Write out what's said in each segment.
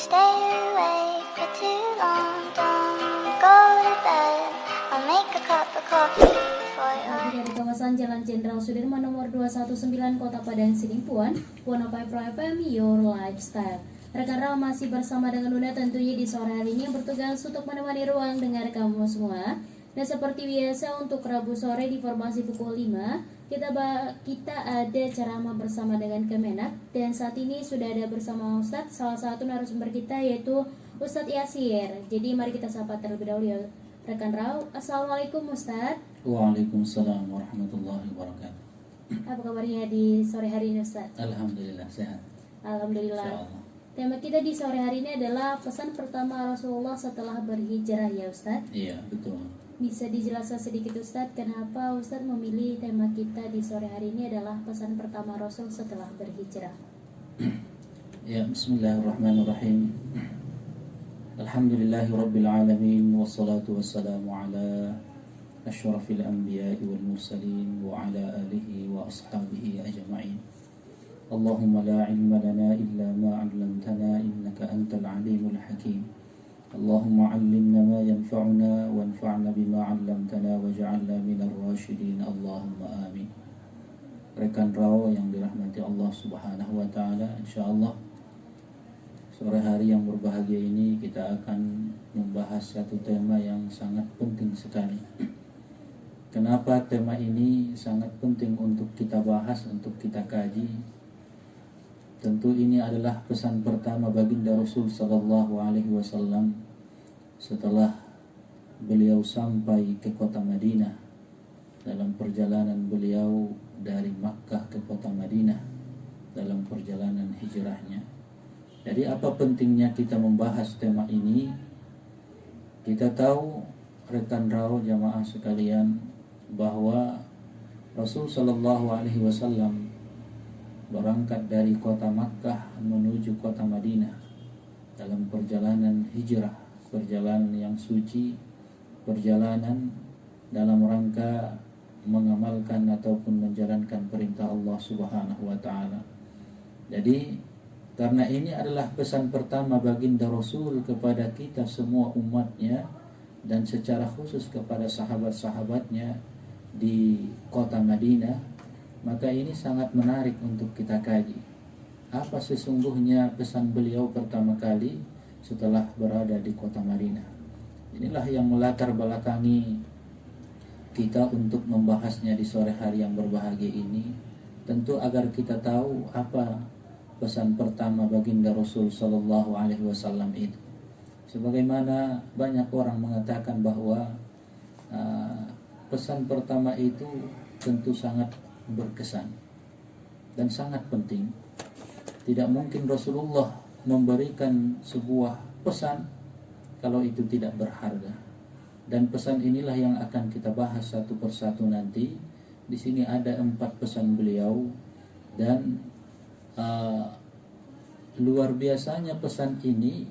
stay awake for too long. Don't go to bed. I'll make a cup of coffee for you. Dari kawasan Jalan Jenderal Sudirman nomor 219 Kota Padang Sidimpuan, 105 FM Your Lifestyle. Rekan Raw masih bersama dengan Una tentunya di sore hari ini yang bertugas untuk menemani ruang dengar kamu semua. Dan seperti biasa untuk Rabu sore di formasi pukul 5 kita ada ceramah bersama dengan Kemenak. Dan saat ini sudah ada bersama Ustadz salah satu narasumber kita yaitu Ustadz Yasir. Jadi mari kita sapa terlebih dahulu ya rekan Raw. Assalamualaikum Ustadz. Waalaikumsalam warahmatullahi wabarakatuh. Apa kabarnya di sore hari ini Ustadz? Alhamdulillah sehat. Alhamdulillah. Insyaallah. Tema kita di sore hari ini adalah pesan pertama Rasulullah setelah berhijrah ya Ustadz. Iya betul. Bisa dijelaskan sedikit Ustadz kenapa Ustadz memilih tema kita di sore hari ini adalah pesan pertama Rasul setelah berhijrah? Ya, bismillahirrahmanirrahim. Alhamdulillahi rabbil alamin wassalatu wassalamu ala asyrafil anbiya'i wal mursalin wa ala alihi wa ashabihi ajma'in. Allahumma la ilma lana illa ma 'allamtana innaka antal alimul hakim. Allahumma 'allimna ma yanfa'una wanfa'na bima 'allamtana waj'alna minal rasyidin. Allahumma amin. Rekan Raw yang dirahmati Allah Subhanahu wa taala, insyaallah sore hari yang berbahagia ini kita akan membahas satu tema yang sangat penting sekali. Kenapa tema ini sangat penting untuk kita bahas, untuk kita kaji? Tentu ini adalah pesan pertama baginda Rasul sallallahu alaihi wasallam setelah beliau sampai ke kota Madinah dalam perjalanan beliau dari Makkah ke kota Madinah dalam perjalanan hijrahnya. Jadi apa pentingnya kita membahas tema ini? Kita tahu rekan Raw jamaah sekalian bahwa Rasul sallallahu alaihi wasallam berangkat dari kota Makkah menuju kota Madinah dalam perjalanan hijrah, perjalanan yang suci, perjalanan dalam rangka mengamalkan ataupun menjalankan perintah Allah Subhanahu wa taala. Jadi karena ini adalah pesan pertama baginda Rasul kepada kita semua umatnya dan secara khusus kepada sahabat-sahabatnya di kota Madinah, maka ini sangat menarik untuk kita kaji. Apa sesungguhnya pesan beliau pertama kali setelah berada di kota Madinah? Inilah yang melatar belakangi kita untuk membahasnya di sore hari yang berbahagia ini. Tentu agar kita tahu apa pesan pertama baginda Rasul sallallahu alaihi wasallam itu. Sebagaimana banyak orang mengatakan bahwa pesan pertama itu tentu sangat berkesan dan sangat penting. Tidak mungkin Rasulullah memberikan sebuah pesan kalau itu tidak berharga. Dan pesan inilah yang akan kita bahas satu persatu nanti. Di sini ada 4 pesan beliau dan luar biasanya pesan ini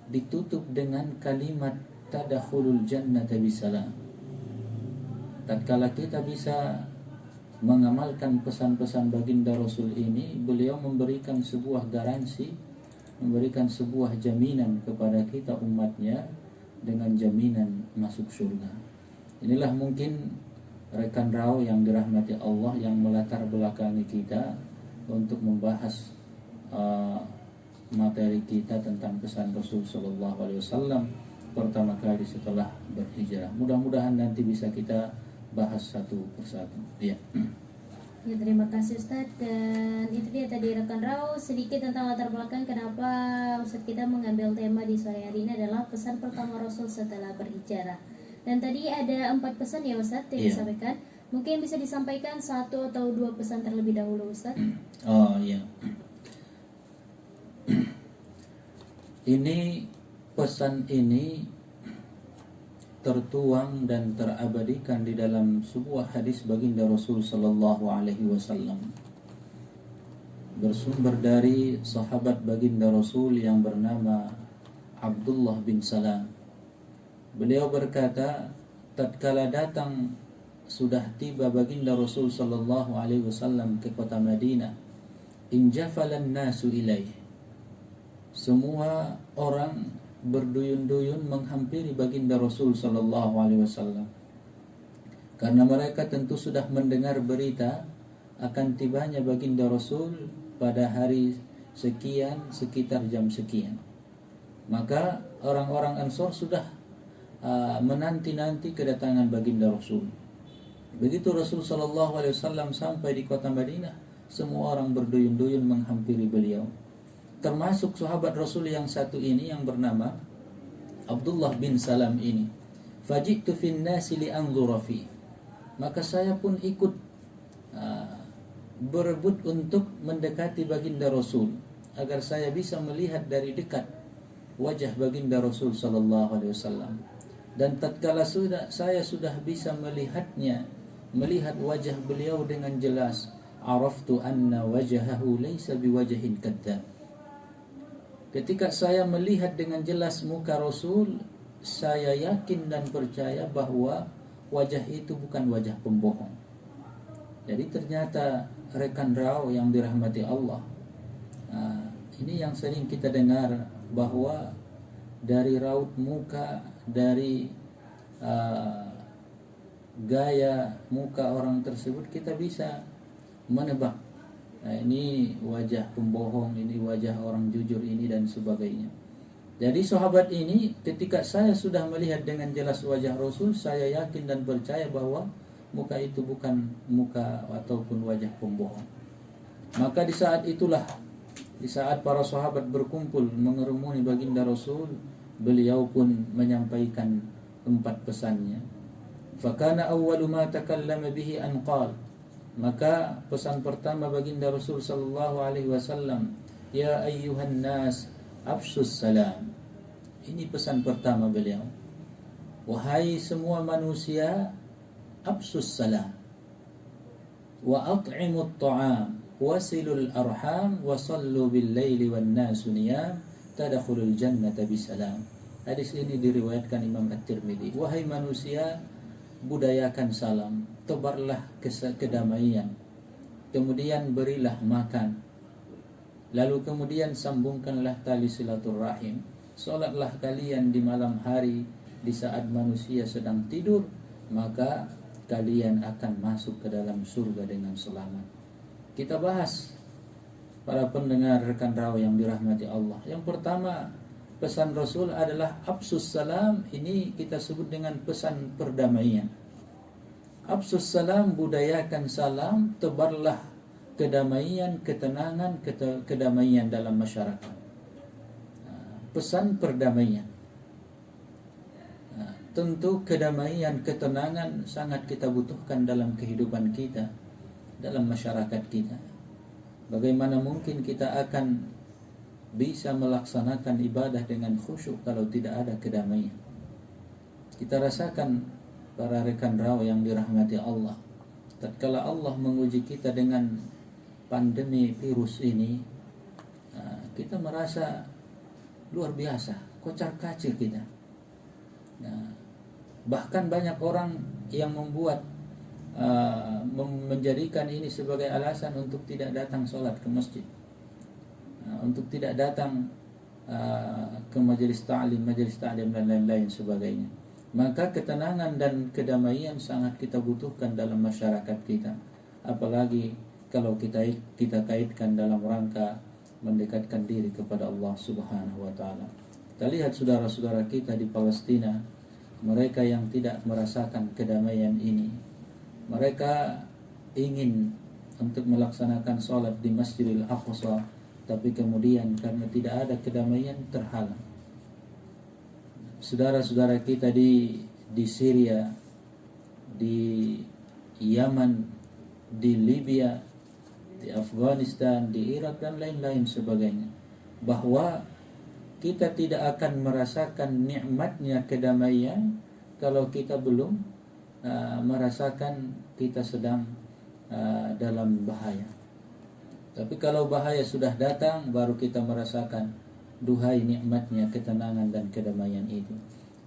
ditutup dengan kalimat tadakhulul jannata bisalam. Tatkala kita bisa mengamalkan pesan-pesan baginda Rasul ini, beliau memberikan sebuah garansi, memberikan sebuah jaminan kepada kita umatnya dengan jaminan masuk surga. Inilah mungkin rekan Raw yang dirahmati Allah yang melatar belakangi kita untuk membahas materi kita tentang pesan Rasul sallallahu alaihi wasallam pertama kali setelah berhijrah. Mudah-mudahan nanti bisa kita bahas satu persatu. Ya. Ya, terima kasih Ustadz. Dan itu dia tadi rekan Raw sedikit tentang latar belakang kenapa Ustadz kita mengambil tema di sore hari ini adalah pesan pertama Rasul setelah berhijrah. Dan tadi ada 4 pesan ya Ustadz yang disampaikan. Mungkin bisa disampaikan 1 atau 2 pesan terlebih dahulu Ustadz. Oh iya. Ini pesan ini tertuang dan terabadikan di dalam sebuah hadis baginda Rasul sallallahu alaihi wasallam, bersumber dari sahabat baginda Rasul yang bernama Abdullah bin Salam. Beliau berkata, tatkala datang sudah tiba baginda Rasul sallallahu alaihi wasallam ke kota Madinah, injafalan nasu ilaih, semua orang berduyun-duyun menghampiri baginda Rasul sallallahu alaihi wasallam. Karena mereka tentu sudah mendengar berita akan tibanya baginda Rasul pada hari sekian sekitar jam sekian. Maka orang-orang Ansor sudah menanti-nanti kedatangan baginda Rasul. Begitu Rasul sallallahu alaihi wasallam sampai di kota Madinah, semua orang berduyun-duyun menghampiri beliau. Termasuk sahabat Rasul yang satu ini yang bernama Abdullah bin Salam ini. Faji'tu fin nasi li anzura fi. Maka saya pun ikut berebut untuk mendekati baginda Rasul agar saya bisa melihat dari dekat wajah baginda Rasul sallallahu alaihi wasallam. Dan tatkala saya sudah bisa melihat wajah beliau dengan jelas, araftu anna wajhahu laysa biwajhin kadzdzab. Ketika saya melihat dengan jelas muka Rasul, saya yakin dan percaya bahwa wajah itu bukan wajah pembohong. Jadi ternyata rekan raw yang dirahmati Allah, ini yang sering kita dengar bahwa dari raut muka, dari gaya muka orang tersebut kita bisa menebak, ini wajah pembohong, ini wajah orang jujur ini dan sebagainya. Jadi sahabat ini ketika saya sudah melihat dengan jelas wajah Rasul, saya yakin dan percaya bahwa muka itu bukan muka ataupun wajah pembohong. Maka di saat itulah, di saat para sahabat berkumpul mengerumuni baginda Rasul, beliau pun menyampaikan 4 pesannya. Fakana awwalu ma takallama bihi an qala. Maka pesan pertama baginda Rasul sallallahu alaihi wasallam, ya ayyuhan nas afshus salam. Ini pesan pertama beliau. Wahai semua manusia, afshus salam. Wa at'imut ta'am, wasilul arham, wa sallu bil laili wan nasu niyam, tadkhulul jannata bisalam. Hadis ini diriwayatkan Imam At-Tirmidzi. Wahai manusia, budayakan salam, tebarlah kedamaian, kemudian berilah makan, lalu kemudian sambungkanlah tali silaturahim. Salatlah kalian di malam hari, di saat manusia sedang tidur, maka kalian akan masuk ke dalam surga dengan selamat. Kita bahas, para pendengar rekan raw yang dirahmati Allah. Yang pertama, pesan Rasul adalah afsus salam. Ini kita sebut dengan pesan perdamaian. Afsus salam, budayakan salam, tebarlah kedamaian, ketenangan, kedamaian dalam masyarakat. Pesan perdamaian. Tentu kedamaian, ketenangan sangat kita butuhkan dalam kehidupan kita, dalam masyarakat kita. Bagaimana mungkin kita akan bisa melaksanakan ibadah dengan khusyuk kalau tidak ada kedamaian? Kita rasakan para rekan raw yang dirahmati Allah, tatkala Allah menguji kita dengan pandemi virus ini, kita merasa luar biasa, kocar-kacir kita. Bahkan banyak orang yang membuat menjadikan ini sebagai alasan untuk tidak datang sholat ke masjid, untuk tidak datang ke majelis ta'lim dan lain-lain sebagainya. Maka ketenangan dan kedamaian sangat kita butuhkan dalam masyarakat kita, apalagi kalau kita kaitkan dalam rangka mendekatkan diri kepada Allah Subhanahu wa taala. Kita lihat saudara-saudara kita di Palestina, mereka yang tidak merasakan kedamaian ini, mereka ingin untuk melaksanakan sholat di Masjidil Aqsa, tapi kemudian karena tidak ada kedamaian terhalang. Saudara-saudara kita di Syria, di Yaman, di Libya, di Afghanistan, di Irak dan lain-lain sebagainya, bahwa kita tidak akan merasakan nikmatnya kedamaian kalau kita belum merasakan kita sedang dalam bahaya. Tapi kalau bahaya sudah datang, baru kita merasakan duhai nikmatnya ketenangan dan kedamaian itu.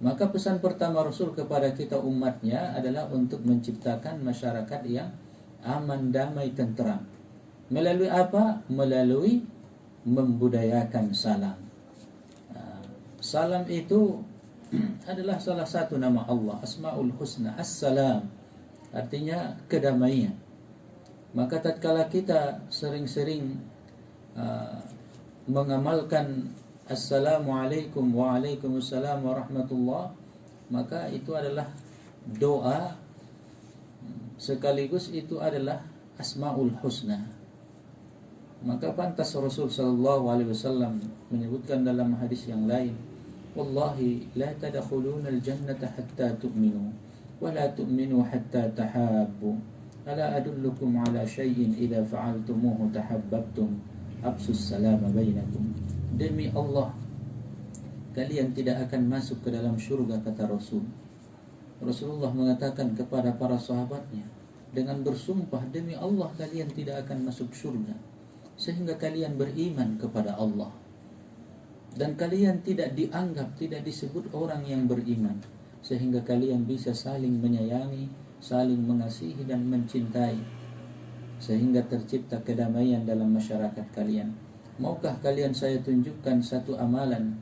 Maka pesan pertama Rasul kepada kita umatnya adalah untuk menciptakan masyarakat yang aman, damai, tenteram. Melalui apa? Melalui membudayakan salam. Salam itu adalah salah satu nama Allah, Asmaul Husna. Assalam artinya kedamaian. Maka tatkala kita sering-sering mengamalkan Assalamualaikum waalaikumsalam warahmatullah, maka itu adalah doa sekaligus itu adalah Asmaul Husna. Maka pantas Rasul sallallahu alaihi wasallam menyebutkan dalam hadis yang lain, wallahi la tadkhuluna al-jannata hatta tu'minu wa la tu'minu hatta tahabbu. Ala adullukum ala syai'in idza fa'altumuhu tahabbabtum absus salama bainakum. Demi Allah, kalian tidak akan masuk ke dalam syurga, kata Rasul. Rasulullah mengatakan kepada para sahabatnya dengan bersumpah, demi Allah kalian tidak akan masuk syurga sehingga kalian beriman kepada Allah, dan kalian tidak dianggap, tidak disebut orang yang beriman, sehingga kalian bisa saling menyayangi, saling mengasihi dan mencintai, sehingga tercipta kedamaian dalam masyarakat kalian. Maukah kalian saya tunjukkan satu amalan,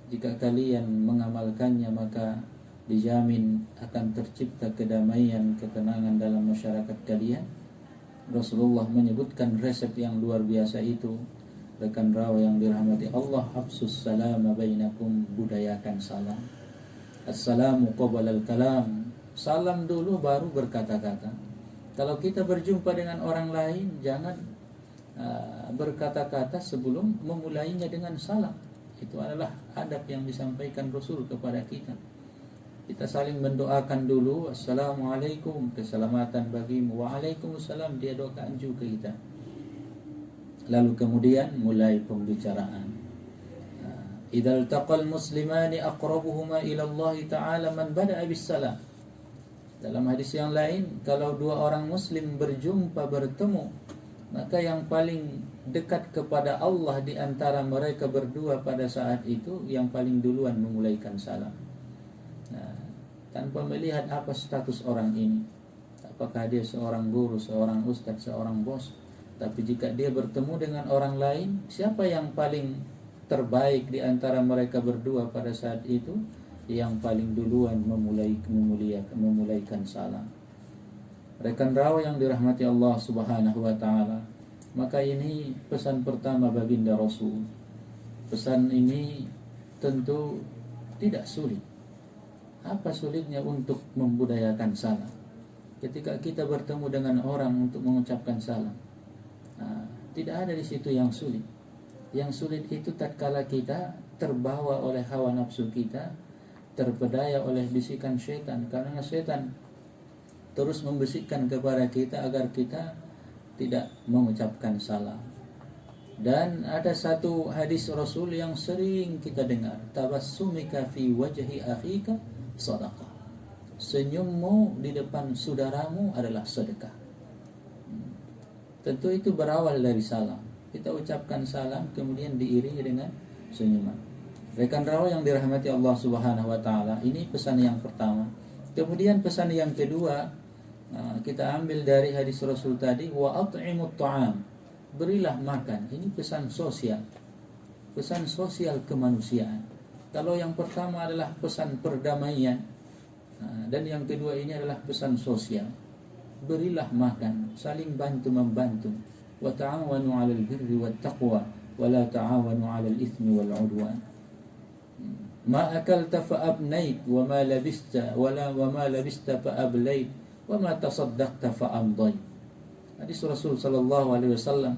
jika kalian mengamalkannya maka dijamin akan tercipta kedamaian, ketenangan dalam masyarakat kalian? Rasulullah menyebutkan resep yang luar biasa itu. Rekan rawi yang dirahmati Allah, absus salama bainakum, budayakan salam. Assalamu qabla al-kalam, salam dulu baru berkata-kata. Kalau kita berjumpa dengan orang lain, jangan berkata-kata sebelum memulainya dengan salam. Itu adalah adab yang disampaikan Rasul kepada kita. Kita saling mendoakan dulu, Assalamualaikum, keselamatan bagimu. Waalaikumsalam, dia doakan juga kita. Lalu kemudian mulai pembicaraan. Idza iltaqal muslimani aqrabuhuma ila Allah Ta'ala man bada'a bis salam. Dalam hadis yang lain, kalau dua orang muslim berjumpa, bertemu, maka yang paling dekat kepada Allah di antara mereka berdua pada saat itu, yang paling duluan memulaikan salam. Tanpa melihat apa status orang ini, apakah dia seorang guru, seorang ustadz, seorang bos, tapi jika dia bertemu dengan orang lain, siapa yang paling terbaik di antara mereka berdua pada saat itu, yang paling duluan memulaikan salam. Rekan rawi yang dirahmati Allah Subhanahu wa taala, maka ini pesan pertama baginda Rasul. Pesan ini tentu tidak sulit. Apa sulitnya untuk membudayakan salam? Ketika kita bertemu dengan orang untuk mengucapkan salam, tidak ada di situ yang sulit. Yang sulit itu tatkala kita terbawa oleh hawa nafsu kita, terpedaya oleh bisikan syaitan, karena syaitan terus membisikkan kepada kita agar kita tidak mengucapkan salam. Dan ada satu hadis Rasul yang sering kita dengar, tabassumika fi wajhi akhika sadaqah. Senyummu di depan saudaramu adalah sedekah. Tentu itu berawal dari salam. Kita ucapkan salam kemudian diiringi dengan senyuman. Rekan rawi yang dirahmati Allah Subhanahu wa taala, ini pesan yang pertama. Kemudian pesan yang kedua, kita ambil dari hadis Rasul tadi, wa at'imut ta'am, berilah makan. Ini pesan sosial. Pesan sosial kemanusiaan. Kalau yang pertama adalah pesan perdamaian, dan yang kedua ini adalah pesan sosial. Berilah makan, saling bantu-membantu. Wa ta'awanu 'alal birri wat taqwa wa la ta'awanu 'alal itsmi wal 'udwan. Ma akalta fa abnait wa ma labista wa ma labista fa ablait wa ma tasaddaqta fa amdait. Hadis Rasul sallallahu alaihi wasallam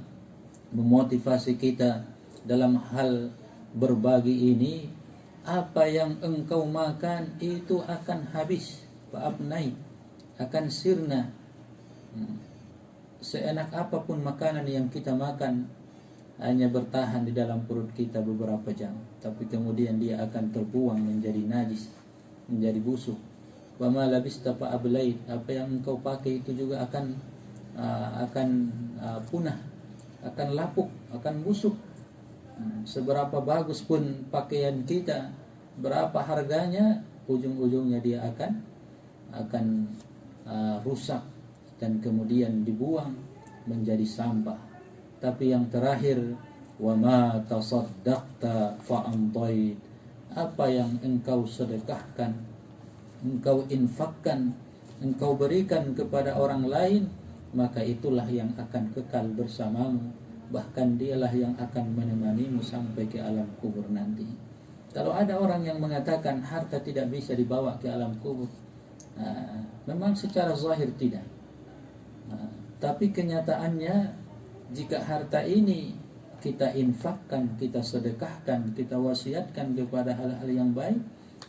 memotivasi kita dalam hal berbagi ini. Apa yang engkau makan itu akan habis, fa'abnai, akan sirna. Seenak apapun makanan yang kita makan, hanya bertahan di dalam perut kita beberapa jam, tapi kemudian dia akan terbuang menjadi najis, menjadi busuk. Wa ma labista fa'ablait, apa yang engkau pakai itu juga akan punah, akan lapuk, akan busuk. Seberapa bagus pun pakaian kita, berapa harganya, ujung-ujungnya dia akan rusak dan kemudian dibuang menjadi sampah. Tapi yang terakhir, wa ma tasaddaqta fa amtait, apa yang engkau sedekahkan, engkau infakkan, engkau berikan kepada orang lain, maka itulah yang akan kekal bersamamu. Bahkan dialah yang akan menemanimu sampai ke alam kubur nanti. Kalau ada orang yang mengatakan harta tidak bisa dibawa ke alam kubur, memang secara zahir tidak. Tapi kenyataannya, jika harta ini kita infakkan, kita sedekahkan, kita wasiatkan kepada hal-hal yang baik,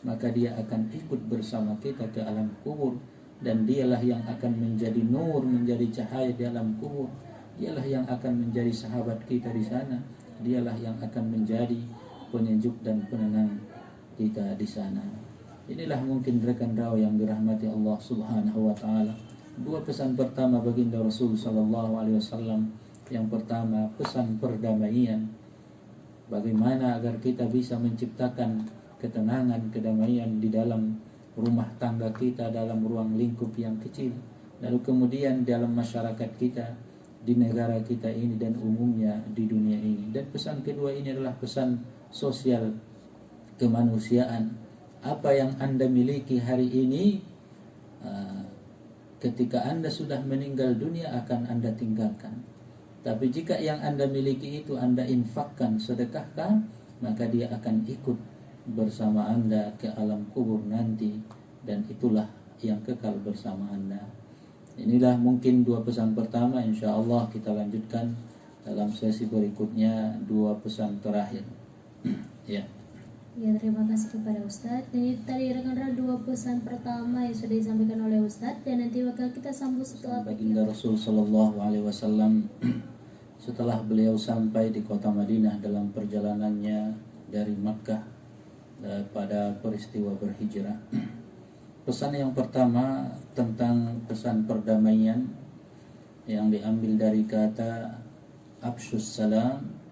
maka dia akan ikut bersama kita ke alam kubur. Dan dialah yang akan menjadi nur, menjadi cahaya di alam kubur. Dialah yang akan menjadi sahabat kita di sana. Dialah yang akan menjadi penyejuk dan penenang kita di sana. Inilah mungkin rekan raw yang dirahmati Allah Subhanahu wa taala. Dua pesan pertama baginda Rasul sallallahu alaihi wasallam. Yang pertama, pesan perdamaian. Bagaimana agar kita bisa menciptakan ketenangan, kedamaian di dalam rumah tangga kita, dalam ruang lingkup yang kecil. Lalu kemudian dalam masyarakat kita, di negara kita ini, dan umumnya di dunia ini. Dan pesan kedua ini adalah pesan sosial kemanusiaan. Apa yang Anda miliki hari ini, ketika Anda sudah meninggal dunia akan Anda tinggalkan. Tapi jika yang Anda miliki itu Anda infakkan, sedekahkan, maka dia akan ikut bersama Anda ke alam kubur nanti, dan itulah yang kekal bersama Anda. Inilah mungkin dua pesan pertama. Insya Allah kita lanjutkan dalam sesi berikutnya dua pesan terakhir. Ya. Ya, terima kasih kepada Ustadz. Dan tadi rekan-rekan dua pesan pertama yang sudah disampaikan oleh Ustadz, dan nanti bakal kita sambung setelah baginda Rasul Sallallahu Alaihi Wasallam setelah beliau sampai di kota Madinah dalam perjalanannya dari Makkah pada peristiwa berhijrah. Pesan yang pertama tentang pesan perdamaian yang diambil dari kata Afshus Salam.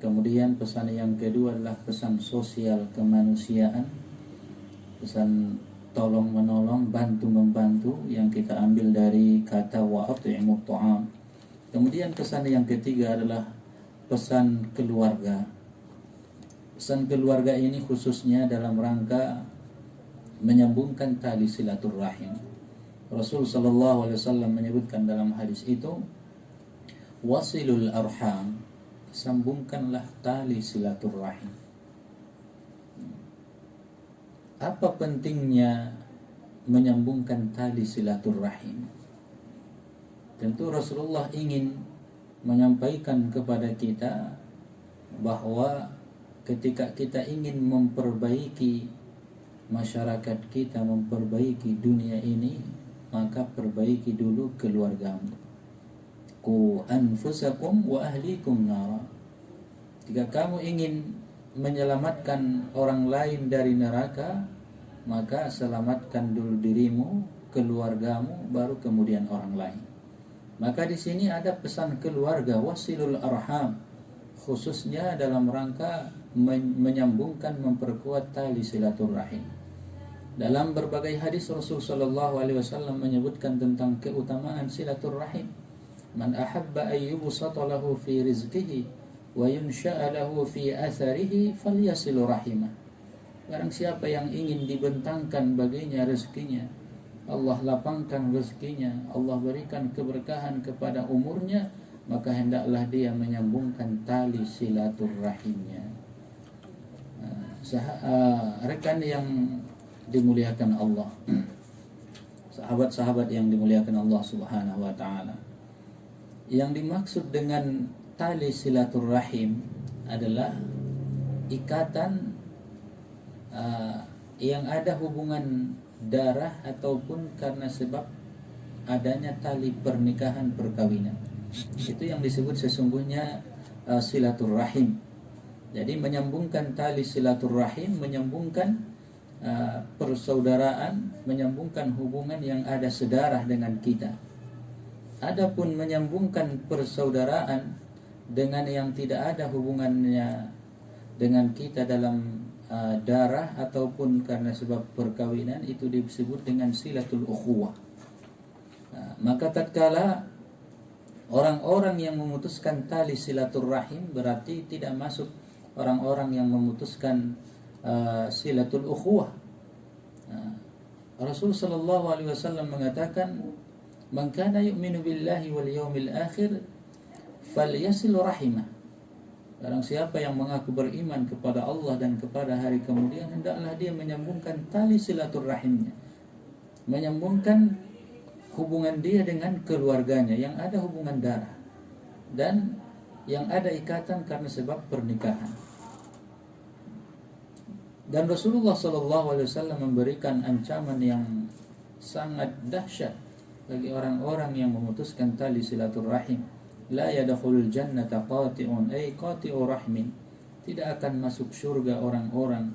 Kemudian pesan yang kedua adalah pesan sosial kemanusiaan, pesan tolong menolong, bantu membantu, yang kita ambil dari kata wa'at'imut ta'am. Kemudian pesan yang ketiga adalah pesan keluarga. Pesan keluarga ini khususnya dalam rangka menyambungkan tali silaturrahim. Rasul sallallahu alaihi wasallam menyebutkan dalam hadis itu, wasilul arham, sambungkanlah tali silaturrahim. Apa pentingnya menyambungkan tali silaturrahim? Tentu Rasulullah ingin menyampaikan kepada kita bahwa ketika kita ingin memperbaiki masyarakat kita, memperbaiki dunia ini, maka perbaiki dulu keluargamu. Qu anfusakum wa ahlikum nara. Jika kamu ingin menyelamatkan orang lain dari neraka, maka selamatkan dulu dirimu, keluargamu, baru kemudian orang lain. Maka di sini ada pesan keluarga, wasilul arham, khususnya dalam rangka menyambungkan, memperkuat tali silaturrahim. Dalam berbagai hadis Rasul sallallahu alaihi wasallam menyebutkan tentang keutamaan silaturrahim. Man ahabba ayyubsata lahu fi rizqihi wa yunsha'a lahu fi atharihi falyasil rahimah. Barang siapa yang ingin dibentangkan baginya rezekinya, Allah lapangkan rezekinya, Allah berikan keberkahan kepada umurnya, maka hendaklah dia menyambungkan tali silaturrahimnya. Rekan yang dimuliakan Allah, sahabat-sahabat yang dimuliakan Allah Subhanahu wa taala, yang dimaksud dengan tali silaturrahim adalah ikatan yang ada hubungan darah ataupun karena sebab adanya tali pernikahan, perkawinan. Itu yang disebut sesungguhnya silaturrahim. Jadi menyambungkan tali silaturrahim, menyambungkan persaudaraan, menyambungkan hubungan yang ada sedarah dengan kita. Adapun menyambungkan persaudaraan dengan yang tidak ada hubungannya dengan kita dalam darah ataupun karena sebab perkawinan, itu disebut dengan silatul ukhuwah. Maka tatkala orang-orang yang memutuskan tali silaturrahim, berarti tidak masuk orang-orang yang memutuskan silatul ukhuwah. Rasul sallallahu alaihi wasallam mengatakan, "Man kana yu'minu billahi wal yawmil akhir falyasil rahimah." Barang siapa yang mengaku beriman kepada Allah dan kepada hari kemudian, hendaklah dia menyambungkan tali silaturahimnya, menyambungkan hubungan dia dengan keluarganya yang ada hubungan darah dan yang ada ikatan karena sebab pernikahan. Dan Rasulullah SAW memberikan ancaman yang sangat dahsyat bagi orang-orang yang memutuskan tali silaturahim. La yadkhulul jannata qati'un ay qati'u rahmin. Tidak akan masuk surga orang-orang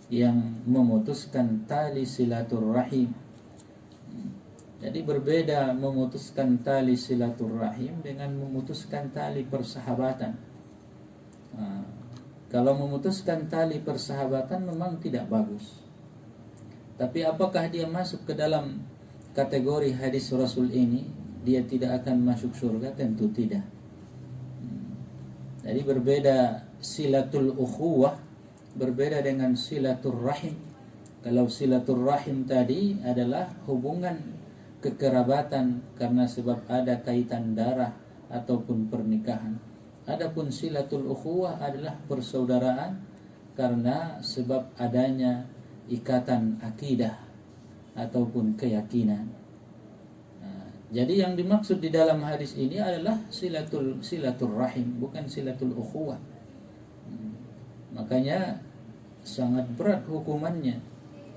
yang memutuskan tali silaturahim. Jadi berbeda memutuskan tali silaturahim dengan memutuskan tali persahabatan. Kalau memutuskan tali persahabatan memang tidak bagus. Tapi apakah dia masuk ke dalam kategori hadis Rasul ini? Dia tidak akan masuk surga? Tentu tidak. Jadi berbeda silatul ukhuwah, berbeda dengan silatul rahim. Kalau silatul rahim tadi adalah hubungan kekerabatan karena sebab ada kaitan darah ataupun pernikahan. Adapun silatul ukhuwah adalah persaudaraan karena sebab adanya ikatan akidah ataupun keyakinan. Jadi yang dimaksud di dalam hadis ini adalah silatul rahim, bukan silatul ukhuwah. Makanya sangat berat hukumannya,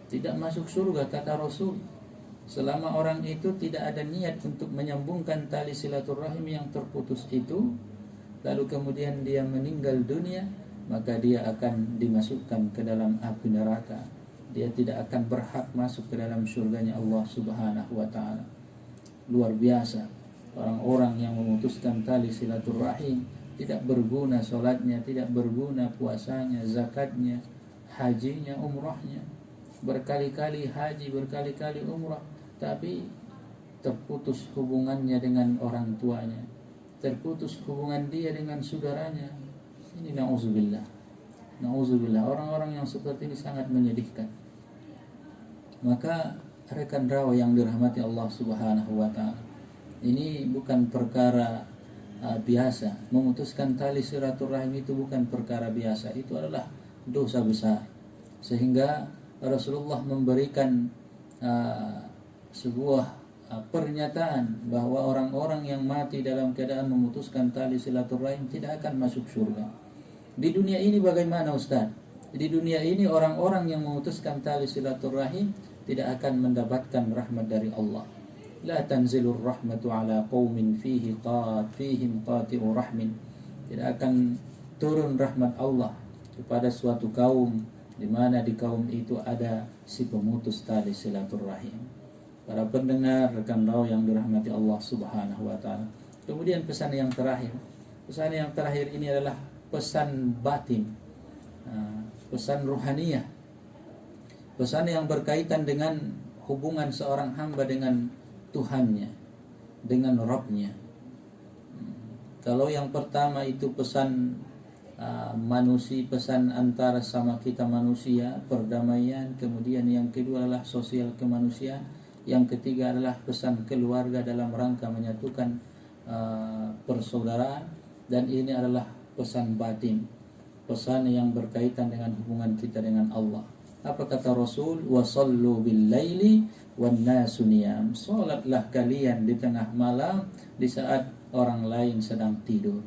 tidak masuk surga kata Rasul. Selama orang itu tidak ada niat untuk menyambungkan tali silaturahim yang terputus itu, lalu kemudian dia meninggal dunia, maka dia akan dimasukkan ke dalam api neraka. Dia tidak akan berhak masuk ke dalam surganya Allah Subhanahu wa ta'ala. Luar biasa. Orang-orang yang memutuskan tali silaturahim, tidak berguna sholatnya, tidak berguna puasanya, zakatnya, hajinya, umrahnya. Berkali-kali haji, berkali-kali umrah, tapi terputus hubungannya dengan orang tuanya, terputus hubungan dia dengan saudaranya. Ini na'udzubillah. Na'udzubillah. Orang-orang yang seperti ini sangat menyedihkan. Maka rekan rawa yang dirahmati Allah Subhanahu wa ta'ala, ini bukan perkara biasa. Memutuskan tali silaturahim itu bukan perkara biasa. Itu adalah dosa besar. Sehingga Rasulullah memberikan sebuah pernyataan bahwa orang-orang yang mati dalam keadaan memutuskan tali silaturahim tidak akan masuk surga. Di dunia ini bagaimana Ustaz? Di dunia ini orang-orang yang memutuskan tali silaturahim tidak akan mendapatkan rahmat dari Allah. La tanzilur rahmatu ala qaumin fihim qati'u rahmin. Tidak akan turun rahmat Allah kepada suatu kaum di mana di kaum itu ada si pemutus tali silaturahim. Para pendengar, rekan rawa yang dirahmati Allah Subhanahu wa ta'ala. Kemudian pesan yang terakhir. Pesan yang terakhir ini adalah pesan batin, pesan ruhaniyah, pesan yang berkaitan dengan hubungan seorang hamba dengan Tuhannya, dengan Rabbnya. Kalau yang pertama itu pesan manusia, pesan antara sama kita manusia, perdamaian. Kemudian yang kedua adalah sosial kemanusiaan. Yang ketiga adalah pesan keluarga dalam rangka menyatukan persaudaraan. Dan ini adalah pesan batin, pesan yang berkaitan dengan hubungan kita dengan Allah. Apa kata Rasul? Wasallu bil laili wan nasu niyam. Salatlah kalian di tengah malam di saat orang lain sedang tidur.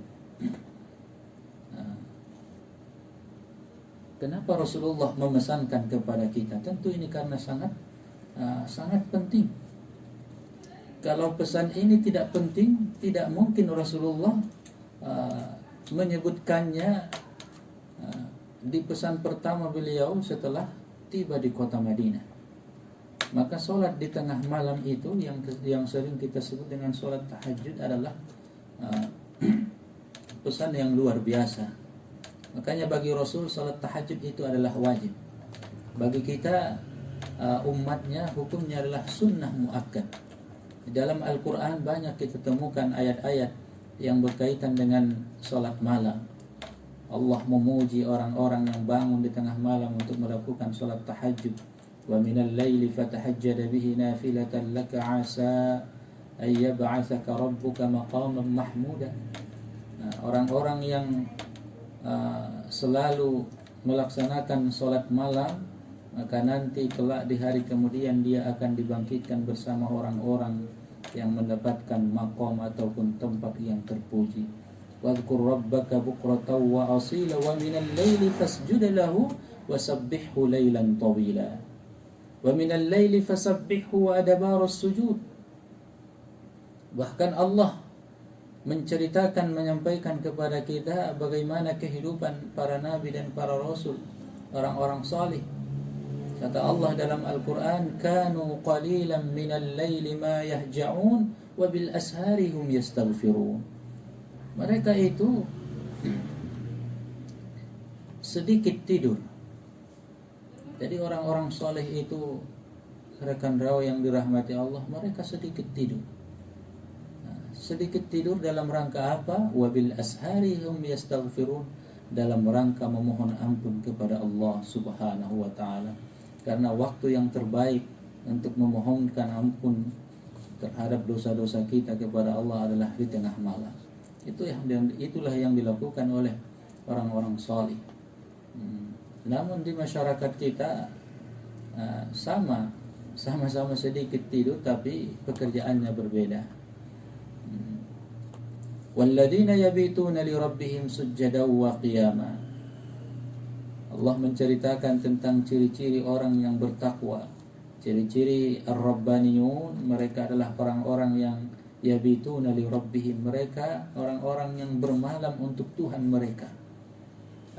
Kenapa Rasulullah memesankan kepada kita? Tentu ini karena sangat penting. Kalau pesan ini tidak penting, tidak mungkin Rasulullah menyebutkannya di pesan pertama beliau setelah tiba di kota Madinah. Maka sholat di tengah malam itu yang sering kita sebut dengan sholat tahajud adalah pesan yang luar biasa. Makanya bagi Rasul sholat tahajud itu adalah wajib. Bagi kita umatnya hukumnya adalah sunnah muakkad. Di dalam Al-Quran banyak kita temukan ayat-ayat yang berkaitan dengan sholat malam. Allah memuji orang-orang yang bangun di tengah malam untuk melakukan salat tahajud. Wa minal laili fatahajjad bihi nafilatan laka asa ay yab'atsaka rabbuka maqaman mahmuda. Nah, orang-orang yang selalu melaksanakan salat malam, maka nanti kelak di hari kemudian dia akan dibangkitkan bersama orang-orang yang mendapatkan maqam ataupun tempat yang terpuji. Wadhkur rabbaka bukratan wa asila wa minal laili fasjud lahu wasabbihhu lailan tawila. Wa minal laili fasabbihhu wa adbarus sujud. Bahkan Allah menceritakan, menyampaikan kepada kita bagaimana kehidupan para nabi dan para rasul, orang-orang salih. Kata Allah dalam Al-Quran, kanu qalilan minal laili ma yahja'un wa bil ashari hum yastaghfirun. Mereka itu sedikit tidur. Jadi orang-orang saleh itu, rekan rawa yang dirahmati Allah, mereka sedikit tidur. Sedikit tidur dalam rangka apa? Wabil ashari hum yastaghfirun, dalam rangka memohon ampun kepada Allah Subhanahu wa taala. Karena waktu yang terbaik untuk memohonkan ampun terhadap dosa-dosa kita kepada Allah adalah di tengah malam. Itulah yang dilakukan oleh orang-orang salih. Namun di masyarakat kita sama-sama sedikit tidur, tapi pekerjaannya berbeda. Walladzina yabituna li rabbihim sujjadan wa qiyama. Allah menceritakan tentang ciri-ciri orang yang bertakwa. Ciri-ciri ar-rabbaniyun, mereka adalah orang-orang yang yabituna li rabbihim, mereka orang-orang yang bermalam untuk Tuhan mereka.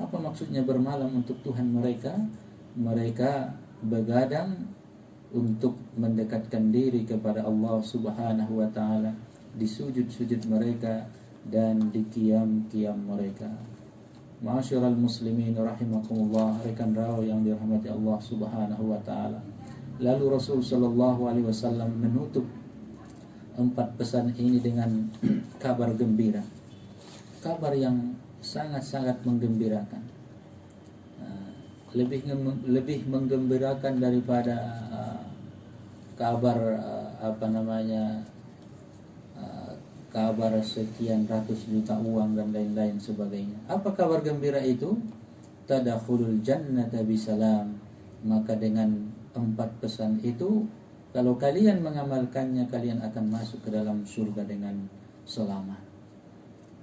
Apa maksudnya bermalam untuk Tuhan mereka? Mereka begadang untuk mendekatkan diri kepada Allah Subhanahu wa taala di sujud-sujud mereka dan di qiyam-qiyam mereka. Ma'asyiral muslimin rahimakumullah, rekan rawa yang dirahmati Allah Subhanahu wa taala. Lalu Rasul sallallahu alaihi wasallam menutup 4 pesan ini dengan kabar gembira. Kabar yang sangat-sangat menggembirakan. Lebih menggembirakan daripada kabar kabar sekian ratus juta uang dan lain-lain sebagainya. Apa kabar gembira itu? Tadakhulul jannata bisalam. Maka dengan 4 pesan itu, kalau kalian mengamalkannya, kalian akan masuk ke dalam surga dengan selamat.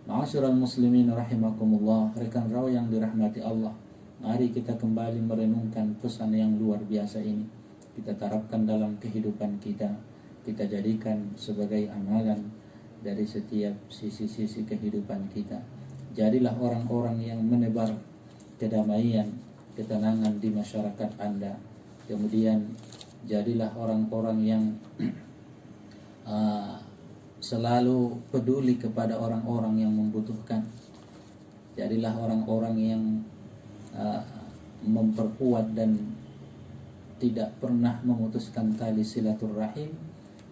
Ma'asyiral muslimin rahimakumullah, rekan rawa yang dirahmati Allah, mari kita kembali merenungkan pesan yang luar biasa ini. Kita terapkan dalam kehidupan kita. Kita jadikan sebagai amalan dari setiap sisi-sisi kehidupan kita. Jadilah orang-orang yang menebar kedamaian, ketenangan di masyarakat Anda. Kemudian jadilah orang-orang yang selalu peduli kepada orang-orang yang membutuhkan. Jadilah orang-orang yang memperkuat dan tidak pernah memutuskan tali silaturahim.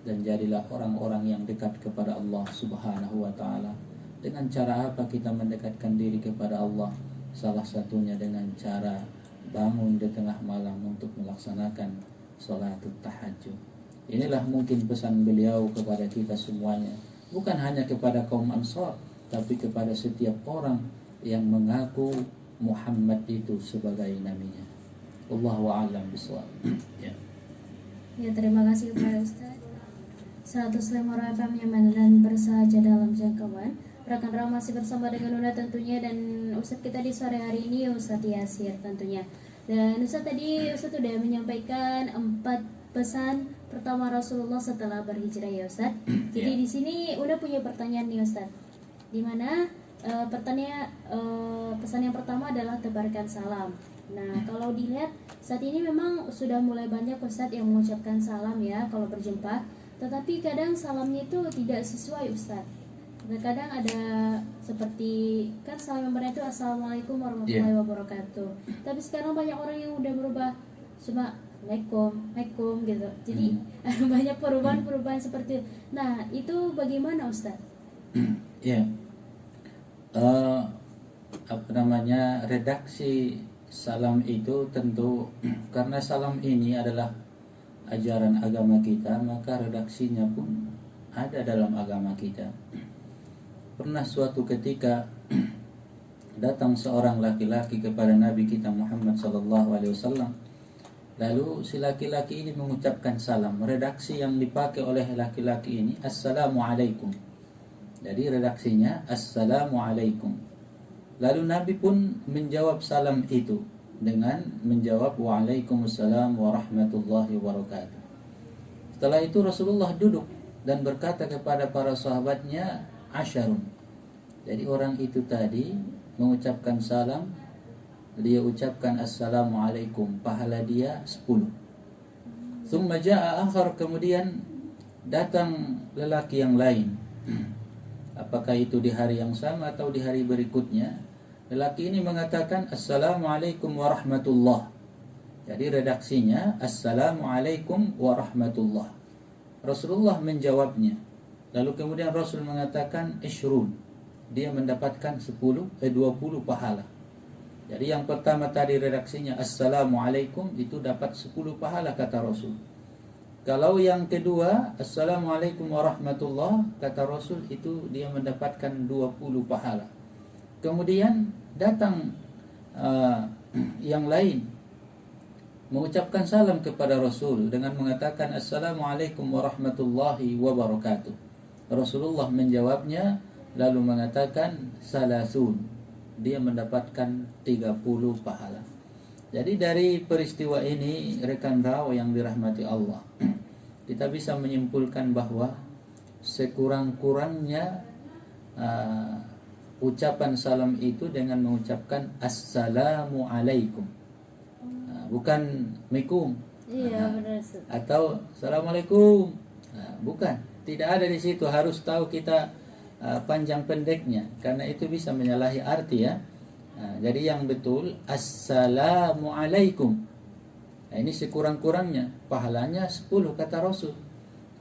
Dan jadilah orang-orang yang dekat kepada Allah Subhanahu wa ta'ala. Dengan cara apa kita mendekatkan diri kepada Allah? Salah satunya dengan cara bangun di tengah malam untuk melaksanakan sholatul tahajud. Inilah mungkin pesan beliau kepada kita semuanya, bukan hanya kepada kaum Ansar, tapi kepada setiap orang yang mengaku Muhammad itu sebagai nabinya. Wallahu a'lam bishawab. Ya, terima kasih kepada Ustaz. 105 FM Nyaman dan bersahaja dalam jangkauan. Rekan Rawa masih bersama dengan Una tentunya, dan Ustaz kita di sore hari ini Ustaz Yasir tentunya. Dan Ustaz tadi Ustaz sudah menyampaikan 4 pesan pertama Rasulullah setelah berhijrah ya Ustaz. Jadi di sini udah punya pertanyaan nih Ustaz. Di mana pesan yang pertama adalah tebarkan salam. Nah, kalau dilihat saat ini memang sudah mulai banyak Ustaz yang mengucapkan salam ya kalau berjumpa. Tetapi kadang salamnya itu tidak sesuai Ustaz. Kadang ada seperti kan salam yang benar itu Assalamualaikum warahmatullahi wabarakatuh. Tapi sekarang banyak orang yang udah berubah cuma Assalamualaikum gitu. Jadi banyak perubahan seperti itu. Nah, itu bagaimana Ustaz? Ya. redaksi salam itu tentu karena salam ini adalah ajaran agama kita, maka redaksinya pun ada dalam agama kita. Pernah suatu ketika datang seorang laki-laki kepada Nabi kita Muhammad SAW. Lalu si laki-laki ini mengucapkan salam. Redaksi yang dipakai oleh laki-laki ini Assalamualaikum. Jadi redaksinya Assalamualaikum. Lalu Nabi pun menjawab salam itu dengan menjawab Waalaikumsalam warahmatullahi wabarakatuh. Setelah itu Rasulullah duduk dan berkata kepada para sahabatnya Asyarun. Jadi orang itu tadi mengucapkan salam, dia ucapkan Assalamualaikum, pahala dia 10. Thumma ja'a akhar, kemudian datang lelaki yang lain. Apakah itu di hari yang sama atau di hari berikutnya? Lelaki ini mengatakan Assalamualaikum warahmatullah. Jadi redaksinya Assalamualaikum warahmatullah. Rasulullah menjawabnya. Lalu kemudian Rasul mengatakan Ishrun. Dia mendapatkan 20 pahala. Jadi yang pertama tadi redaksinya Assalamualaikum, itu dapat 10 pahala kata Rasul. Kalau yang kedua Assalamualaikum warahmatullah, kata Rasul, itu dia mendapatkan 20 pahala. Kemudian datang yang lain mengucapkan salam kepada Rasul dengan mengatakan Assalamualaikum warahmatullahi wabarakatuh. Rasulullah menjawabnya lalu mengatakan salasun, dia mendapatkan 30 pahala. Jadi dari peristiwa ini rekan raw yang dirahmati Allah, kita bisa menyimpulkan bahwa sekurang-kurangnya ucapan salam itu dengan mengucapkan Assalamualaikum, bukan mikum. Iya, benar. Atau Assalamualaikum, bukan. Tidak ada di situ, harus tahu kita panjang pendeknya, karena itu bisa menyalahi arti ya. Jadi yang betul Assalamualaikum. Nah, ini sekurang-kurangnya pahalanya 10 kata Rasul.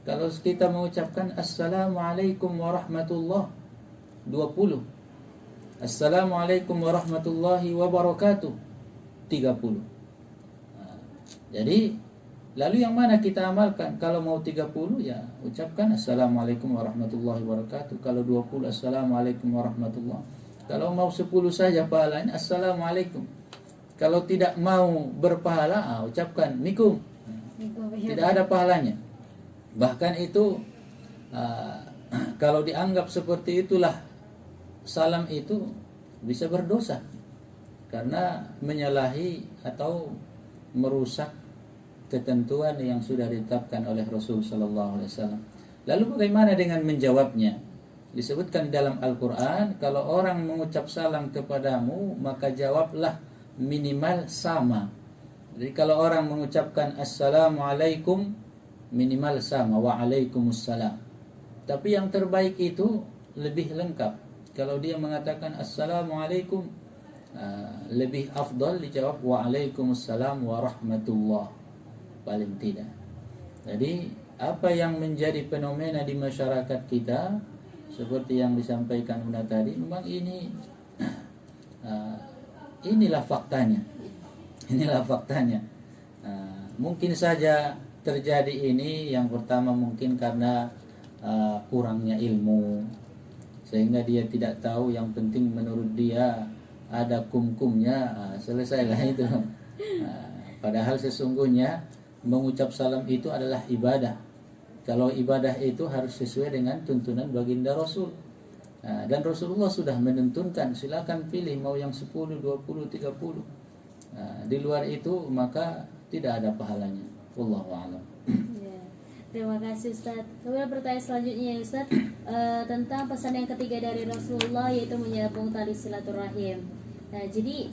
Kalau kita mengucapkan Assalamualaikum warahmatullah 20. Assalamualaikum warahmatullahi wabarakatuh 30. Jadi lalu yang mana kita amalkan? Kalau mau 30 ya ucapkan Assalamualaikum warahmatullahi wabarakatuh. Kalau 20 Assalamualaikum warahmatullahi. Kalau mau 10 saja pahalanya Assalamualaikum. Kalau tidak mau berpahala ucapkan Mikum. Tidak ada pahalanya. Bahkan itu kalau dianggap seperti itulah salam itu bisa berdosa. Karena menyalahi atau merusak ketentuan yang sudah ditetapkan oleh Rasul sallallahu alaihi wasallam. Lalu bagaimana dengan menjawabnya? Disebutkan dalam Al-Qur'an, kalau orang mengucap salam kepadamu, maka jawablah minimal sama. Jadi kalau orang mengucapkan Assalamualaikum, minimal sama Waalaikumsalam. Tapi yang terbaik itu lebih lengkap. Kalau dia mengatakan Assalamualaikum, lebih afdal dijawab Waalaikumsalam warahmatullah, paling tidak. Jadi apa yang menjadi fenomena di masyarakat kita seperti yang disampaikan Una tadi, memang inilah faktanya. Inilah faktanya. Mungkin saja terjadi ini yang pertama mungkin karena kurangnya ilmu, sehingga dia tidak tahu yang penting menurut dia ada kum-kumnya, selesailah itu. Padahal sesungguhnya mengucap salam itu adalah ibadah. Kalau ibadah itu harus sesuai dengan tuntunan baginda Rasul. Dan Rasulullah sudah menentukan, silakan pilih mau yang 10, 20, 30. Di luar itu maka tidak ada pahalanya. Wallahu a'lam. Ya. Terima kasih Ustaz. Kemudian pertanyaan selanjutnya ya Ustaz, tentang pesan yang ketiga dari Rasulullah, yaitu menyambung tali silaturahim. Nah, jadi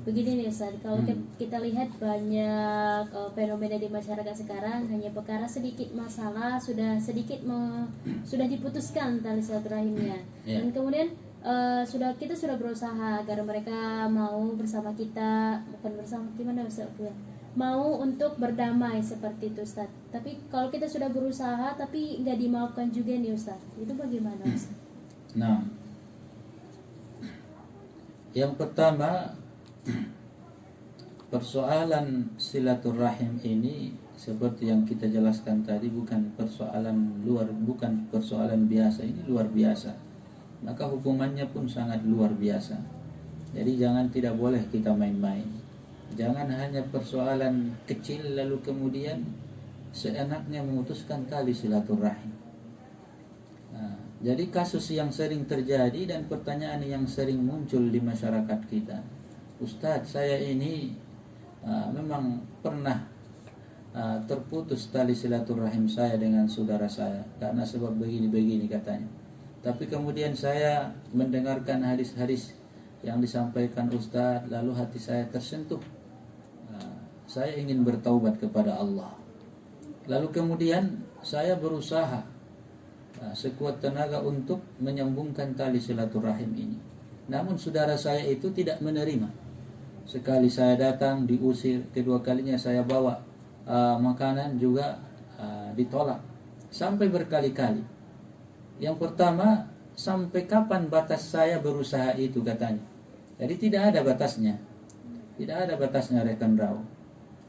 begini nih Ustaz, kalau kita lihat banyak fenomena di masyarakat sekarang, hanya perkara sedikit masalah sudah sudah diputuskan tali silaturahimnya. Dan kemudian kita sudah berusaha agar mereka mau bersama kita, bukan bersama gimana Ustaz? Mau untuk berdamai seperti itu Ustaz. Tapi kalau kita sudah berusaha tapi nggak dimaafkan juga nih Ustaz, itu bagaimana Ustaz? Nah, Yang pertama, persoalan silaturahim ini seperti yang kita jelaskan tadi bukan persoalan biasa, ini luar biasa. Maka hukumannya pun sangat luar biasa. Jadi tidak boleh kita main-main. Jangan hanya persoalan kecil lalu kemudian seenaknya memutuskan tali silaturahim. Jadi kasus yang sering terjadi dan pertanyaan yang sering muncul di masyarakat kita, Ustadz, saya ini memang pernah terputus tali silaturahim saya dengan saudara saya karena sebab begini-begini katanya. Tapi kemudian saya mendengarkan hadis-hadis yang disampaikan Ustadz, lalu hati saya tersentuh. Saya ingin bertaubat kepada Allah. Lalu kemudian saya berusaha sekuat tenaga untuk menyambungkan tali silaturahim ini. Namun saudara saya itu tidak menerima. Sekali saya datang diusir, kedua kalinya saya bawa makanan juga ditolak. Sampai berkali-kali. Yang pertama, sampai kapan batas saya berusaha itu katanya. Jadi tidak ada batasnya. Tidak ada batasnya rekan Rau.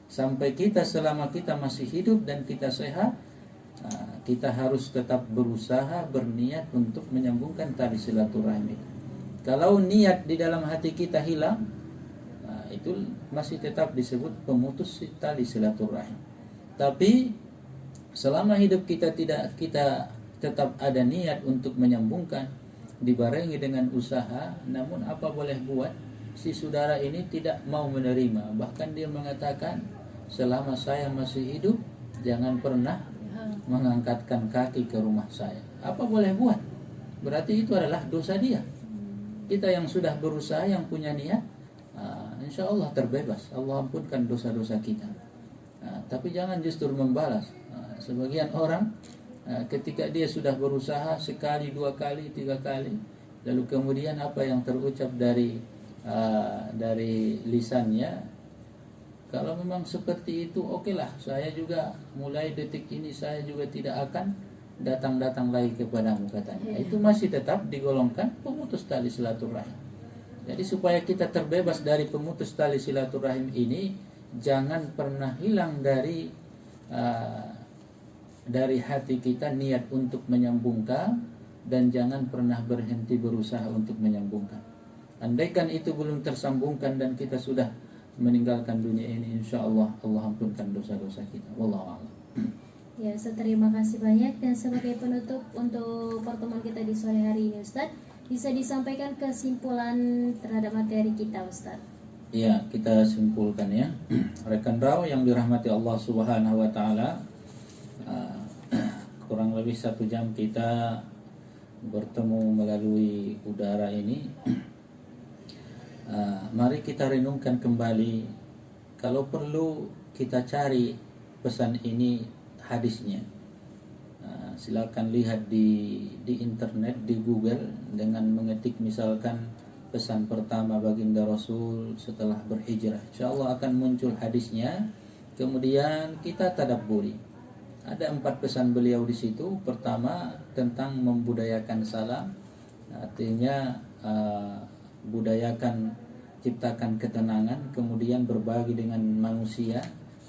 Sampai selama kita masih hidup dan kita sehat, kita harus tetap berusaha berniat untuk menyambungkan tali silaturahim itu. Kalau niat di dalam hati kita hilang, itu masih tetap disebut pemutus tali silaturahim. Tapi selama hidup kita tetap ada niat untuk menyambungkan, dibarengi dengan usaha, namun apa boleh buat, si saudara ini tidak mau menerima. Bahkan dia mengatakan, selama saya masih hidup jangan pernah mengangkatkan kaki ke rumah saya. Apa boleh buat? Berarti itu adalah dosa dia. Kita yang sudah berusaha, yang punya niat, insya Allah terbebas. Allah ampunkan dosa-dosa kita. Tapi jangan justru membalas. Sebagian orang ketika dia sudah berusaha sekali, dua kali, tiga kali, lalu kemudian apa yang terucap dari lisannya, kalau memang seperti itu, okelah, saya juga mulai detik ini saya juga tidak akan datang lagi kepadamu katanya. Itu masih tetap digolongkan pemutus tali silaturahim. Jadi supaya kita terbebas dari pemutus tali silaturahim ini, jangan pernah hilang dari hati kita niat untuk menyambungkan, dan jangan pernah berhenti berusaha untuk menyambungkan. Andaikan itu belum tersambungkan dan kita sudah meninggalkan dunia ini, insya Allah Allah ampunkan dosa-dosa kita. Wallahu a'lam. Ya, Ustaz, terima kasih banyak. Dan sebagai penutup untuk pertemuan kita di sore hari ini, Ustaz, bisa disampaikan kesimpulan terhadap materi kita, Ustaz? Ya, kita simpulkan ya. Rekan Rau yang dirahmati Allah Subhanahu wa taala, kurang lebih 1 jam kita bertemu melalui udara ini. Mari kita renungkan kembali. Kalau perlu kita cari pesan ini hadisnya. Silakan lihat di internet, di Google, dengan mengetik misalkan pesan pertama baginda Rasul setelah berhijrah. Insyaallah akan muncul hadisnya. Kemudian kita tadabburi. Ada 4 pesan beliau di situ. Pertama, tentang membudayakan salam. Artinya budayakan, ciptakan ketenangan, kemudian berbagi dengan manusia,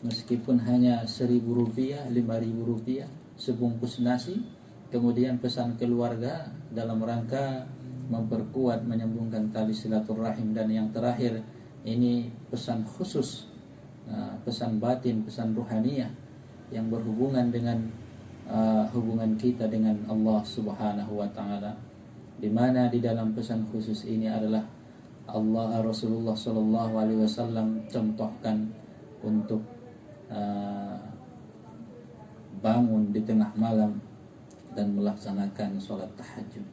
meskipun hanya 1.000 rupiah, 5.000 rupiah, sebungkus nasi. Kemudian pesan keluarga dalam rangka memperkuat, menyambungkan tali silaturahim. Dan yang terakhir, ini pesan khusus, pesan batin, pesan ruhaniyah yang berhubungan dengan hubungan kita dengan Allah Subhanahu wa taala, di mana di dalam pesan khusus ini adalah Rasulullah sallallahu alaihi wasallam contohkan untuk bangun di tengah malam dan melaksanakan sholat tahajud.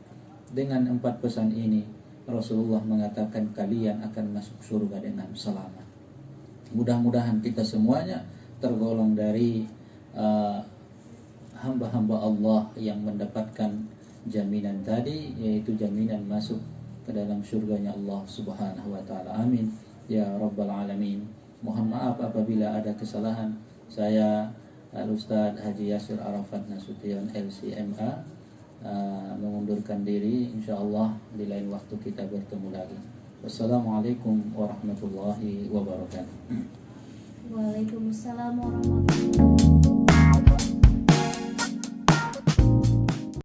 Dengan 4 pesan ini Rasulullah mengatakan kalian akan masuk surga dengan selamat. Mudah-mudahan kita semuanya tergolong dari hamba-hamba Allah yang mendapatkan jaminan tadi, yaitu jaminan masuk ke dalam surganya Allah Subhanahu wa taala. Amin ya rabbal alamin. Mohon maaf apabila ada kesalahan. Saya Al-Ustaz Haji Yasir Arafat Nasution LCMA mengundurkan diri. Insyaallah di lain waktu kita bertemu lagi. Wassalamualaikum warahmatullahi wabarakatuh. Waalaikumsalam warahmatullahi wabarakatuh.